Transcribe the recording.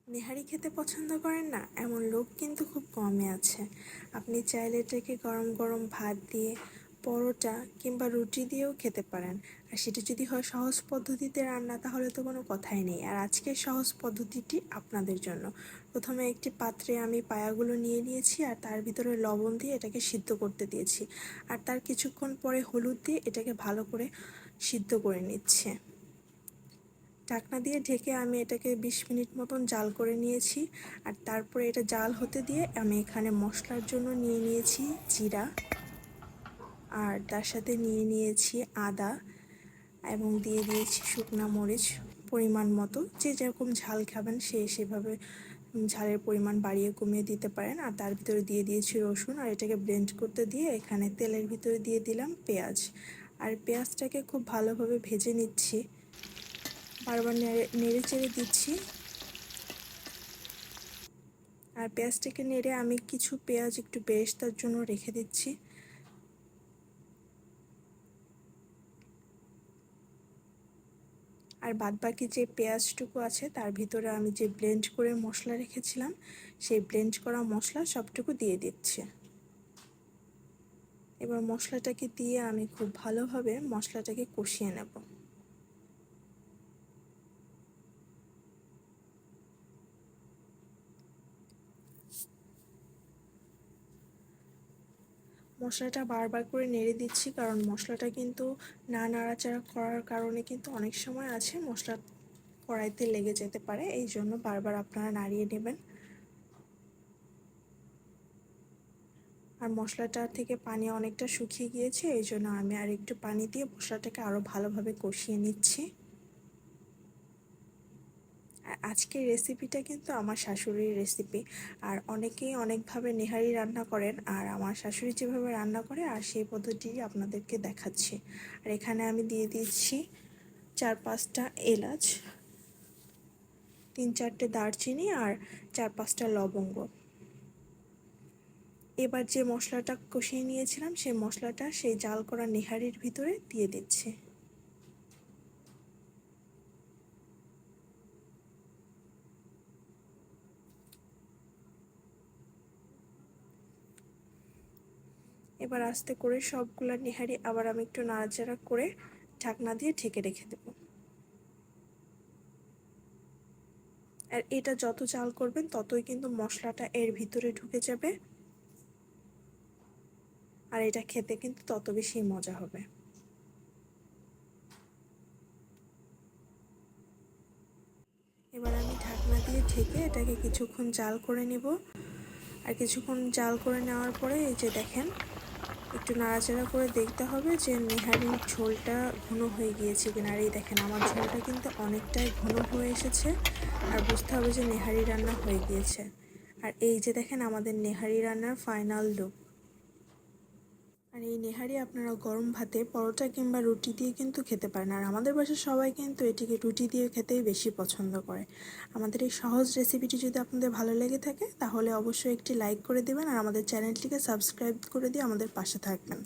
নেহারি খেতে পছন্দ করেন না এমন লোক কিন্তু খুব কমই আছে। আপনি চাইলে এটাকে গরম গরম ভাত দিয়ে, পরোটা কিংবা রুটি দিয়েও খেতে পারেন। আর সেটা যদি হয় সহজ পদ্ধতিতে রান্না, তাহলে তো কোনো কথাই নেই। আর আজকের সহজ পদ্ধতিটি আপনাদের জন্য। প্রথমে একটি পাত্রে আমি পায়াগুলো নিয়ে নিয়েছি আর তার ভিতরে লবণ দিয়ে এটাকে সিদ্ধ করতে দিয়েছি। আর তার কিছুক্ষণ পরে হলুদ দিয়ে এটাকে ভালো করে সিদ্ধ করে নিচ্ছে। ঢাকনা দিয়ে ঢেকে আমি এটাকে 20 মিনিট মতন জাল করে নিয়েছি। আর তারপরে এটা জাল হতে দিয়ে আমি এখানে মশলার জন্য নিয়ে নিয়েছি জিরা, আর তার সাথে নিয়ে নিয়েছি আদা, এবং দিয়ে দিয়েছি শুকনা মরিচ পরিমাণ মতো। যে যেরকম ঝাল খাবেন সেভাবে ঝালের পরিমাণ বাড়িয়ে কমিয়ে দিতে পারেন। আর তার ভিতরে দিয়ে দিয়েছি রসুন, আর এটাকে ব্লেন্ড করতে দিয়ে এখানে তেলের ভিতরে দিয়ে দিলাম পেঁয়াজ। আর পেঁয়াজটাকে খুব ভালোভাবে ভেজে নিচ্ছি, বারবার নেড়ে চেড়ে দিচ্ছি। আর পেঁয়াজটাকে নেড়ে আমি কিছু পেঁয়াজ একটু বেরেস্তার জন্য রেখে দিচ্ছি। আর বাদবাকি যে পেঁয়াজটুকু আছে তার ভিতরে আমি যে ব্লেন্ড করে মশলা রেখেছিলাম সেই ব্লেন্ড করা মশলা সবটুকু দিয়ে দিচ্ছি। এবার মশলাটাকে দিয়ে আমি খুব ভালোভাবে মশলাটাকে কষিয়ে নেব। মশলাটা বারবার করে নেড়ে দিচ্ছি, কারণ মশলাটা কিন্তু না নাড়াচাড়া করার কারণে কিন্তু অনেক সময় আছে মশলা কড়াইতে লেগে যেতে পারে। এই জন্য বারবার আপনারা নাড়িয়ে নেবেন। আর মশলাটা থেকে পানি অনেকটা শুকিয়ে গিয়েছে, এই জন্য আমি আর একটু পানি দিয়ে মশলাটাকে আরও ভালোভাবে কষিয়ে নিচ্ছি। আর আজকের রেসিপিটা কিন্তু আমার শাশুড়ির রেসিপি। আর অনেকেই অনেকভাবে নেহারি রান্না করেন, আর আমার শাশুড়ি যেভাবে রান্না করে আর সেই পদ্ধতি আপনাদেরকে দেখাচ্ছি। আর এখানে আমি দিয়ে দিচ্ছি 4-5টা এলাচ, 3-4টে দারচিনি আর 4-5টা লবঙ্গ। এবার যে মশলাটা কষিয়ে নিয়েছিলাম সেই মশলাটা সেই জাল করা নেহারির ভিতরে দিয়ে দিচ্ছি। এবার আস্তে করে সবগুলা নেহারি আবার আমি একটু নাড়াচাড়া করে ঢাকনা দিয়ে ঢেকে রেখে দেব। আর এটা যত জাল করবেন ততই কিন্তু মশলাটা এর ভিতরে ঢুকে যাবে, আর এটা খেতে কিন্তু তত বেশি মজা হবে। এবার আমি ঢাকনা দিয়ে ঢেকে এটাকে কিছুক্ষণ জাল করে নেব। আর কিছুক্ষণ জাল করে নেওয়ার পরে এই যে দেখেন, একটু নাড়াচাড়া করে দেখতে হবে যে নেহারির ঝোলটা ঘন হয়ে গিয়েছে কিনা। আর এই দেখেন আমার ঝোলটা কিন্তু অনেকটাই ঘন হয়ে এসেছে, আর বুঝতে হবে যে নেহারি রান্না হয়ে গিয়েছে। আর এই যে দেখেন আমাদের নেহারি রান্নার ফাইনাল লুক। আর এই নেহারি আপনারা গরম ভাতে, পরোটা কিংবা রুটি দিয়ে কিন্তু খেতে পারেন। আর আমাদের বাসার সবাই কিন্তু এটিকে রুটি দিয়ে খেতেই বেশি পছন্দ করে। আমাদের এই সহজ রেসিপিটি যদি আপনাদের ভালো লেগে থাকে তাহলে অবশ্যই একটি লাইক করে দেবেন, আর আমাদের চ্যানেলটিকে সাবস্ক্রাইব করে দিয়ে আমাদের পাশে থাকবেন।